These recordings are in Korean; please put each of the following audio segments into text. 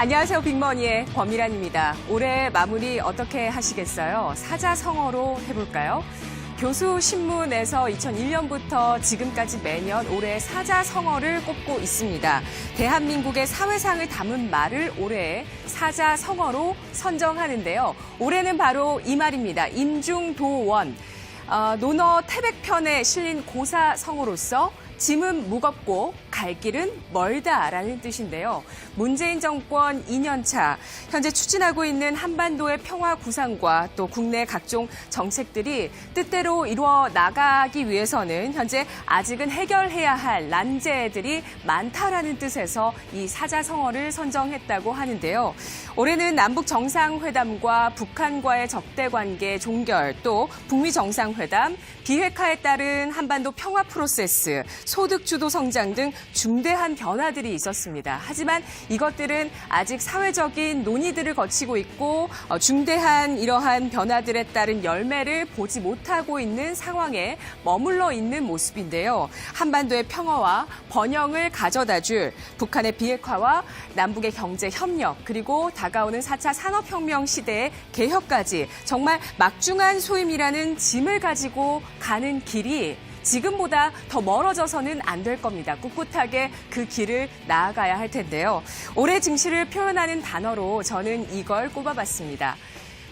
안녕하세요. 빅머니의 범미란입니다. 올해 마무리 어떻게 하시겠어요? 사자성어로 해볼까요? 교수 신문에서 2001년부터 지금까지 매년 올해 사자성어를 꼽고 있습니다. 대한민국의 사회상을 담은 말을 올해 사자성어로 선정하는데요. 올해는 바로 이 말입니다. 임중도원. 논어 태백편에 실린 고사성어로서 짐은 무겁고 갈 길은 멀다라는 뜻인데요. 문재인 정권 2년차, 현재 추진하고 있는 한반도의 평화 구상과 또 국내 각종 정책들이 뜻대로 이루어 나가기 위해서는 현재 아직은 해결해야 할 난제들이 많다라는 뜻에서 이 사자성어를 선정했다고 하는데요. 올해는 남북 정상회담과 북한과의 적대 관계 종결, 또 북미 정상회담, 비핵화에 따른 한반도 평화 프로세스, 소득주도 성장 등 중대한 변화들이 있었습니다. 하지만 이것들은 아직 사회적인 논의들을 거치고 있고 중대한 이러한 변화들에 따른 열매를 보지 못하고 있는 상황에 머물러 있는 모습인데요. 한반도의 평화와 번영을 가져다줄 북한의 비핵화와 남북의 경제 협력, 그리고 다가오는 4차 산업혁명 시대의 개혁까지 정말 막중한 소임이라는 짐을 가지고 가는 길이 지금보다 더 멀어져서는 안 될 겁니다. 꿋꿋하게 그 길을 나아가야 할 텐데요. 올해 증시를 표현하는 단어로 저는 이걸 꼽아봤습니다.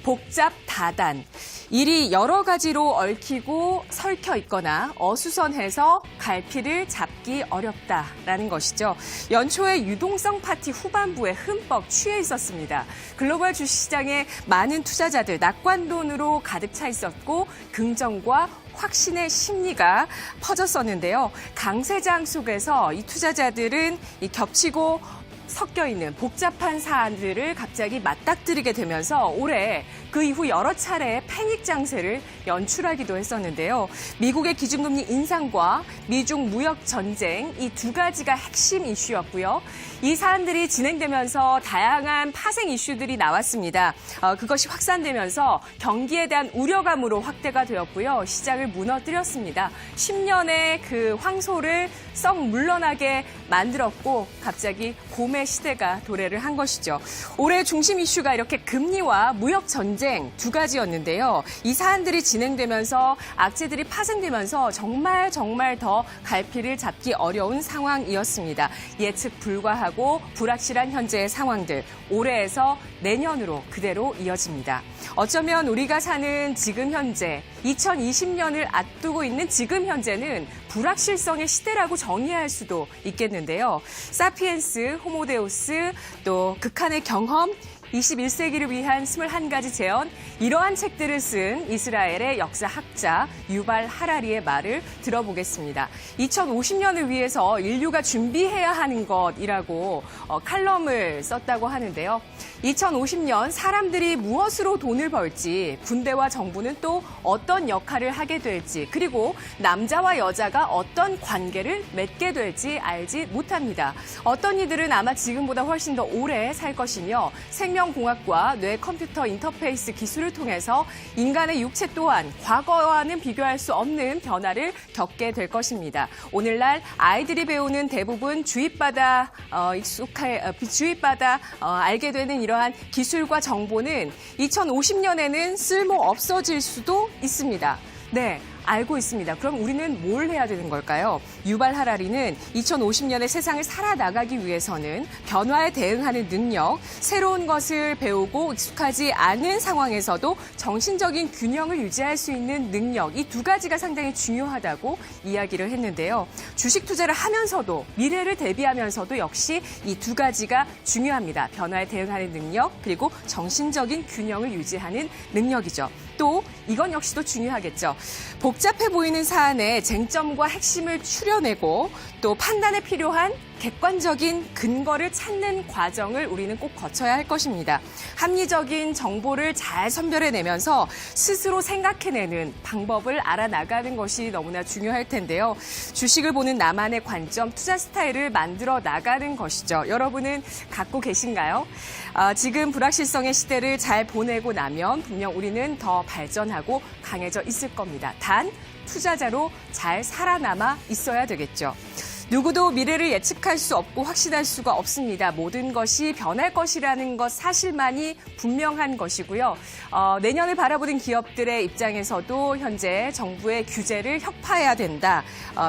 복잡다단. 일이 여러 가지로 얽히고 설켜 있거나 어수선해서 갈피를 잡기 어렵다라는 것이죠. 연초에 유동성 파티 후반부에 흠뻑 취해 있었습니다. 글로벌 주식시장에 많은 투자자들 낙관돈으로 가득 차 있었고 긍정과 확신의 심리가 퍼졌었는데요. 강세장 속에서 이 투자자들은 이 겹치고 섞여 있는 복잡한 사안들을 갑자기 맞닥뜨리게 되면서 올해 그 이후 여러 차례 패닉 장세를 연출하기도 했었는데요. 미국의 기준금리 인상과 미중 무역 전쟁, 이 두 가지가 핵심 이슈였고요. 이 사안들이 진행되면서 다양한 파생 이슈들이 나왔습니다. 그것이 확산되면서 경기에 대한 우려감으로 확대가 되었고요. 시장을 무너뜨렸습니다. 10년의 그 황소를 썩 물러나게 만들었고 갑자기 곰의 시대가 도래를 한 것이죠. 올해 중심 이슈가 이렇게 금리와 무역 전쟁 두 가지였는데요. 이 사안들이 진행되면서 악재들이 파생되면서 정말 더 갈피를 잡기 어려운 상황이었습니다. 예측 불가하고 불확실한 현재의 상황들 올해에서 내년으로 그대로 이어집니다. 어쩌면 우리가 사는 지금 현재 2020년을 앞두고 있는 지금 현재는 불확실성의 시대라고 정의할 수도 있겠는데요. 사피엔스, 호모데우스, 또 극한의 경험, 21세기를 위한 21가지 재현, 이러한 책들을 쓴 이스라엘의 역사학자 유발 하라리의 말을 들어보겠습니다. 2050년을 위해서 인류가 준비해야 하는 것이라고 칼럼을 썼다고 하는데요. 2050년 사람들이 무엇으로 돈을 벌지, 군대와 정부는 또 어떤 역할을 하게 될지, 그리고 남자와 여자가 어떤 관계를 맺게 될지 알지 못합니다. 어떤 이들은 아마 지금보다 훨씬 더 오래 살 것이며 생명공학과 뇌 컴퓨터 인터페이스 기술을 통해서 인간의 육체 또한 과거와는 비교할 수 없는 변화를 겪게 될 것입니다. 오늘날 아이들이 배우는 대부분 주입받아 알게 되는 이러한 기술과 정보는 2050년에는 쓸모 없어질 수도 있습니다. 네. 알고 있습니다. 그럼 우리는 뭘 해야 되는 걸까요? 유발 하라리는 2050년의 세상을 살아나가기 위해서는 변화에 대응하는 능력, 새로운 것을 배우고 익숙하지 않은 상황에서도 정신적인 균형을 유지할 수 있는 능력, 이 두 가지가 상당히 중요하다고 이야기를 했는데요. 주식 투자를 하면서도 미래를 대비하면서도 역시 이 두 가지가 중요합니다. 변화에 대응하는 능력, 그리고 정신적인 균형을 유지하는 능력이죠. 또 이건 역시도 중요하겠죠. 복잡해 보이는 사안의 쟁점과 핵심을 추려내고 또 판단에 필요한 객관적인 근거를 찾는 과정을 우리는 꼭 거쳐야 할 것입니다. 합리적인 정보를 잘 선별해내면서 스스로 생각해내는 방법을 알아나가는 것이 너무나 중요할 텐데요. 주식을 보는 나만의 관점, 투자 스타일을 만들어 나가는 것이죠. 여러분은 갖고 계신가요? 지금 불확실성의 시대를 잘 보내고 나면 분명 우리는 더 발전하고 강해져 있을 겁니다. 단 투자자로 잘 살아남아 있어야 되겠죠. 누구도 미래를 예측할 수 없고 확신할 수가 없습니다. 모든 것이 변할 것이라는 것 사실만이 분명한 것이고요. 내년을 바라보는 기업들의 입장에서도 현재 정부의 규제를 혁파해야 된다.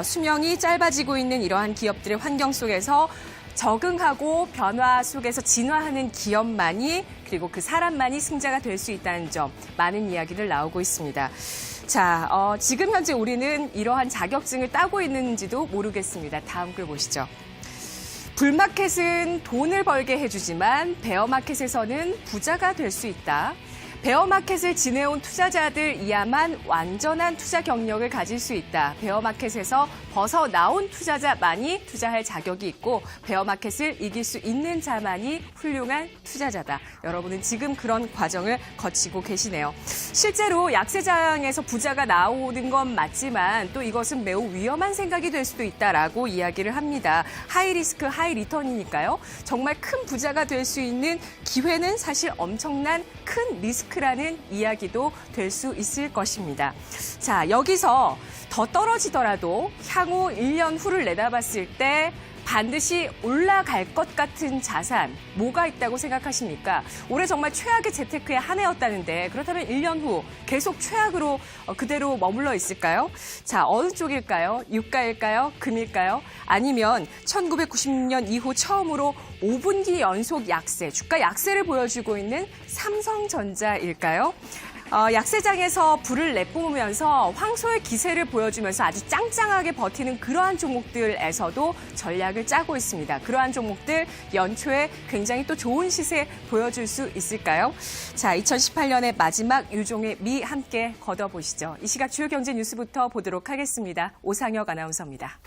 수명이 짧아지고 있는 이러한 기업들의 환경 속에서 적응하고 변화 속에서 진화하는 기업만이 그리고 그 사람만이 승자가 될 수 있다는 점 많은 이야기를 나오고 있습니다. 자, 지금 현재 우리는 이러한 자격증을 따고 있는지도 모르겠습니다. 다음 글 보시죠. 불마켓은 돈을 벌게 해주지만 베어마켓에서는 부자가 될 수 있다. 베어마켓을 지내온 투자자들이야만 완전한 투자 경력을 가질 수 있다. 베어마켓에서 벗어나온 투자자만이 투자할 자격이 있고 베어마켓을 이길 수 있는 자만이 훌륭한 투자자다. 여러분은 지금 그런 과정을 거치고 계시네요. 실제로 약세장에서 부자가 나오는 건 맞지만 또 이것은 매우 위험한 생각이 될 수도 있다라고 이야기를 합니다. 하이 리스크, 하이 리턴이니까요. 정말 큰 부자가 될 수 있는 기회는 사실 엄청난 큰 리스크라는 이야기도 될 수 있을 것입니다. 자, 여기서 더 떨어지더라도 향후 1년 후를 내다봤을 때 반드시 올라갈 것 같은 자산 뭐가 있다고 생각하십니까? 올해 정말 최악의 재테크의 한 해였다는데 그렇다면 1년 후 계속 최악으로 그대로 머물러 있을까요? 자, 어느 쪽일까요? 유가일까요? 금일까요? 아니면 1996년 이후 처음으로 5분기 연속 약세, 주가 약세를 보여주고 있는 삼성전자일까요? 약세장에서 불을 내뿜으면서 황소의 기세를 보여주면서 아주 짱짱하게 버티는 그러한 종목들에서도 전략을 짜고 있습니다. 그러한 종목들 연초에 굉장히 또 좋은 시세 보여줄 수 있을까요? 자, 2018년의 마지막 유종의 미 함께 걷어보시죠. 이 시각 주요 경제 뉴스부터 보도록 하겠습니다. 오상혁 아나운서입니다.